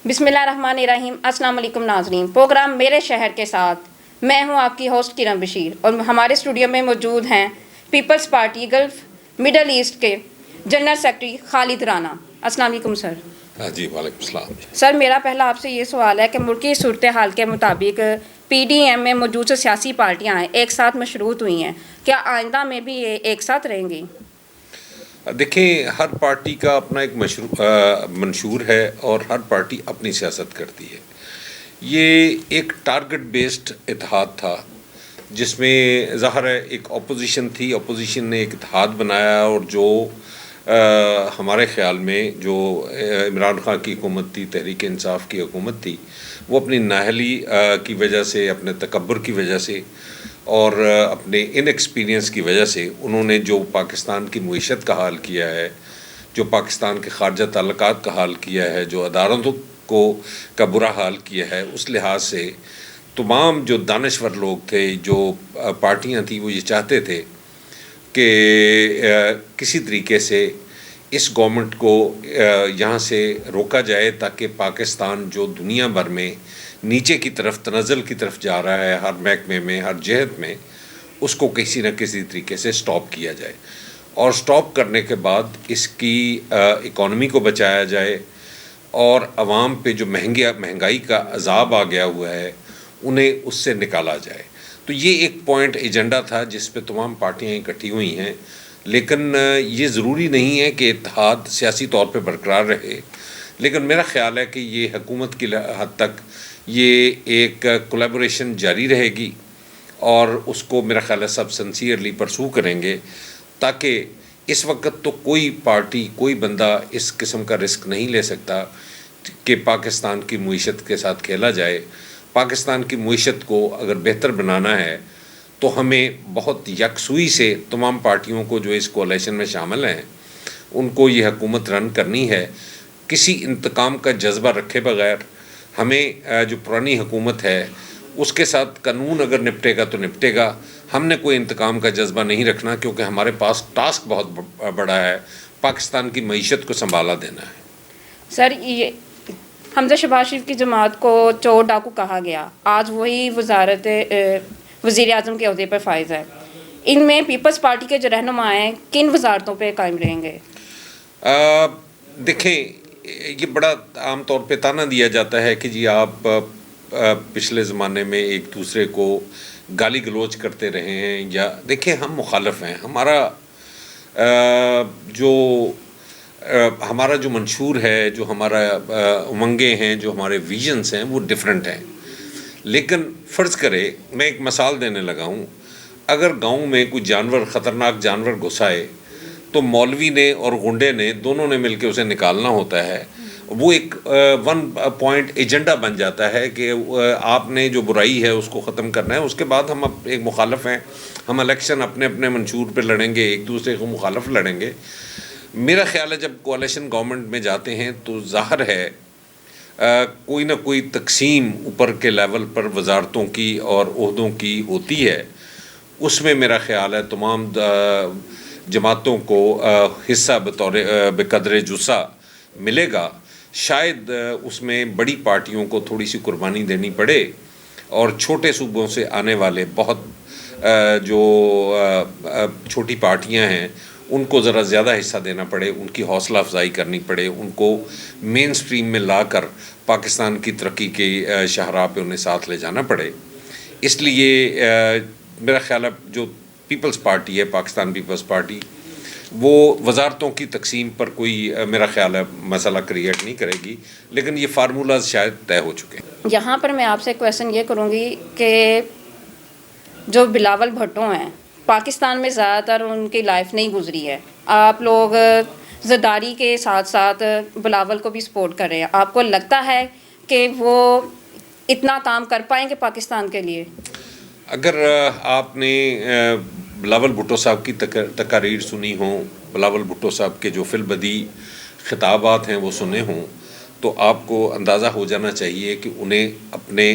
बिस्मिल्लाहिर्रहमानिर्रहीम। अस्सलाम वालेकुम नाज़रीन। प्रोग्राम मेरे शहर के साथ मैं हूं आपकी होस्ट किरण बशीर और हमारे स्टूडियो में मौजूद हैं Peoples Party Gulf Middle East के जनरल सेक्रेटरी खालिद राना। अस्सलाम वालेकुम सर। हाँ जी, वालेकुम सलाम। सर, मेरा पहला आपसे ये सवाल है कि मुल्क की सूरत हाल के मुताबिक PDM में मौजूद जो सियासी पार्टियाँ हैं एक साथ मशरूत हुई हैं, क्या आइंदा में भी ये एक साथ रहेंगी? देखें, हर पार्टी का अपना एक मंशूर है और हर पार्टी अपनी सियासत करती है। ये एक टारगेट बेस्ड इत्तेहाद था जिसमें ज़ाहिर है एक अपोजिशन थी, अपोजिशन ने एक इत्तेहाद बनाया और जो हमारे ख़्याल में जो इमरान खान की हुकूमत थी, तहरीक इंसाफ की हुकूमत थी, वो अपनी नाअहली की वजह से, अपने तकब्बुर की वजह से और अपने इनएक्सपीरियंस की वजह से उन्होंने जो पाकिस्तान की मईशत का हाल किया है, जो पाकिस्तान के ख़ारजा ताल्लुकात का हाल किया है, जो अदालतों को का बुरा हाल किया है, उस लिहाज से तमाम जो दानश्वर लोग थे, जो पार्टियां थी, वो ये चाहते थे कि किसी तरीके से इस गवर्नमेंट को यहाँ से रोका जाए ताकि पाकिस्तान जो दुनिया भर में नीचे की तरफ तनज़्ज़ुल की तरफ जा रहा है, हर महकमे में, हर जहत में, उसको किसी न किसी तरीके से स्टॉप किया जाए और स्टॉप करने के बाद इसकी इकॉनमी को बचाया जाए और आवाम पे जो महंगाई का अज़ाब आ गया हुआ है उन्हें उससे निकाला जाए। तो ये एक पॉइंट एजेंडा था जिस पे तमाम पार्टियां इकट्ठी हुई हैं, लेकिन ये ज़रूरी नहीं है कि इत्तेहाद सियासी तौर पे बरकरार रहे। लेकिन मेरा ख़्याल है कि ये हुकूमत की हद तक ये एक कोलैबोरेशन जारी रहेगी और उसको मेरा ख़्याल है सब सिंसियरली परसू करेंगे, ताकि इस वक्त तो कोई पार्टी, कोई बंदा इस किस्म का रिस्क नहीं ले सकता कि पाकिस्तान की मईशत के साथ खेला जाए। पाकिस्तान की मईशत को अगर बेहतर बनाना है तो हमें बहुत यकसुई से तमाम पार्टियों को जो इस कोalition में शामिल हैं उनको ये हुकूमत रन करनी है। किसी इंतकाम का जज्बा रखे बगैर हमें जो पुरानी हुकूमत है उसके साथ कानून अगर निपटेगा तो निपटेगा। हमने कोई इंतकाम का जज्बा नहीं रखना, क्योंकि हमारे पास टास्क बहुत बड़ा है, पाकिस्तान की मईशत को संभाला देना है। सर, ये हमजा शहबाज शरीफ की जमात को चोर डाकू कहा गया, आज वही वज़ीर आज़म के अहदे पर फायज़ है। इनमें पीपल्स पार्टी के जो रहनुमा हैं किन वजारतों पे कायम रहेंगे? देखें, ये बड़ा आम तौर पे ताना दिया जाता है कि जी आप पिछले ज़माने में एक दूसरे को गाली गलोच करते रहे हैं, या देखें हम मुखालिफ हैं। हमारा जो मंशूर है, जो हमारा उमंगे हैं, जो हमारे विजन्स हैं, वो डिफरेंट हैं। लेकिन फ़र्ज़ करें, मैं एक मिसाल देने लगा हूँ, अगर गांव में कोई जानवर, ख़तरनाक जानवर घुस आए तो मौलवी ने और गुंडे ने दोनों ने मिलकर उसे निकालना होता है। वो एक वन पॉइंट एजेंडा बन जाता है कि आपने जो बुराई है उसको ख़त्म करना है। उसके बाद हम एक मुखालफ हैं, हम इलेक्शन अपने अपने मंशूर पर लड़ेंगे, एक दूसरे को मुखालफ लड़ेंगे। मेरा ख़्याल है जब कोalition गवर्नमेंट में जाते हैं तो ज़ाहिर है कोई ना कोई तकसीम ऊपर के लेवल पर वजारतों की और ओहदों की होती है। उसमें मेरा ख़्याल है तमाम जमातों को हिस्सा बकदरे जुस्सा मिलेगा। शायद उसमें बड़ी पार्टियों को थोड़ी सी कुर्बानी देनी पड़े और छोटे सूबों से आने वाले बहुत जो छोटी पार्टियां हैं उनको ज़रा ज़्यादा हिस्सा देना पड़े, उनकी हौसला अफजाई करनी पड़े, उनको मेन स्ट्रीम में लाकर पाकिस्तान की तरक्की के शाहराह पे उन्हें साथ ले जाना पड़े। इसलिए मेरा ख़्याल है जो पीपल्स पार्टी है, पाकिस्तान पीपल्स पार्टी, वो वजारतों की तकसीम पर कोई मेरा ख्याल है मसला क्रिएट नहीं करेगी, लेकिन ये फार्मूलाज शायद तय हो चुके हैं। यहाँ पर मैं आपसे क्वेश्चन ये करूँगी कि जो बिलावल भुट्टो हैं, पाकिस्तान में ज़्यादातर उनकी लाइफ नहीं गुजरी है। आप लोग ज़रदारी के साथ साथ बिलावल को भी सपोर्ट कर रहे हैं। आपको लगता है कि वो इतना काम कर पाएंगे पाकिस्तान के लिए? अगर आपने बिलावल भुट्टो साहब की तकारीर सुनी हो, बिलावल भुट्टो साहब के जो फिलबदी खिताबात हैं वो सुने हों, तो आपको अंदाज़ा हो जाना चाहिए कि उन्हें अपने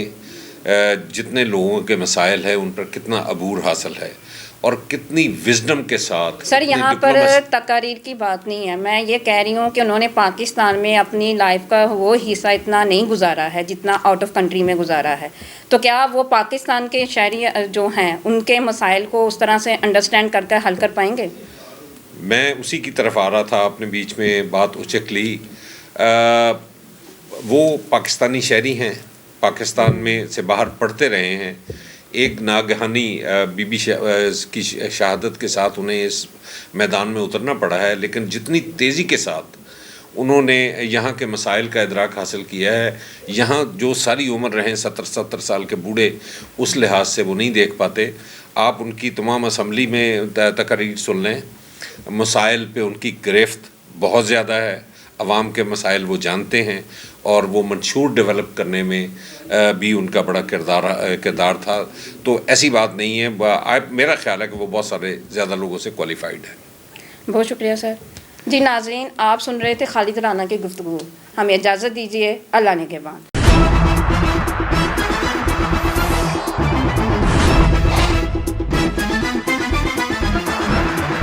जितने लोगों के मसाइल हैं उन पर कितना अबूर हासिल है। اور کتنی وزڈم کے ساتھ. سر یہاں پر تقاریر کی بات نہیں ہے، میں یہ کہہ رہی ہوں کہ انہوں نے پاکستان میں اپنی لائف کا وہ حصہ اتنا نہیں گزارا ہے جتنا آؤٹ آف کنٹری میں گزارا ہے. تو کیا وہ پاکستان کے شہری جو ہیں ان کے مسائل کو اس طرح سے انڈرسٹینڈ کر کے حل کر پائیں گے؟ میں اسی کی طرف آ رہا تھا، آپ نے بیچ میں بات اچک لی. وہ پاکستانی شہری ہیں، پاکستان میں سے باہر پڑھتے رہے ہیں. ایک ناگہانی بی بی کی شہادت کے ساتھ انہیں اس میدان میں اترنا پڑا ہے، لیکن جتنی تیزی کے ساتھ انہوں نے یہاں کے مسائل کا ادراک حاصل کیا ہے، یہاں جو ساری عمر رہیں 70 سال کے بوڑھے، اس لحاظ سے وہ نہیں دیکھ پاتے. آپ ان کی تمام اسمبلی میں تقاریر سن لیں، مسائل پہ ان کی گرفت بہت زیادہ ہے. عوام کے مسائل وہ جانتے ہیں، اور وہ منشور ڈیولپ کرنے میں بھی ان کا بڑا کردار تھا. تو ایسی بات نہیں ہے، میرا خیال ہے کہ وہ بہت سارے زیادہ لوگوں سے کوالیفائڈ ہے. بہت شکریہ سر. جی ناظرین، آپ سن رہے تھے خالد رانا کی گفتگو. ہمیں اجازت دیجیے، اللہ نے کے بعد.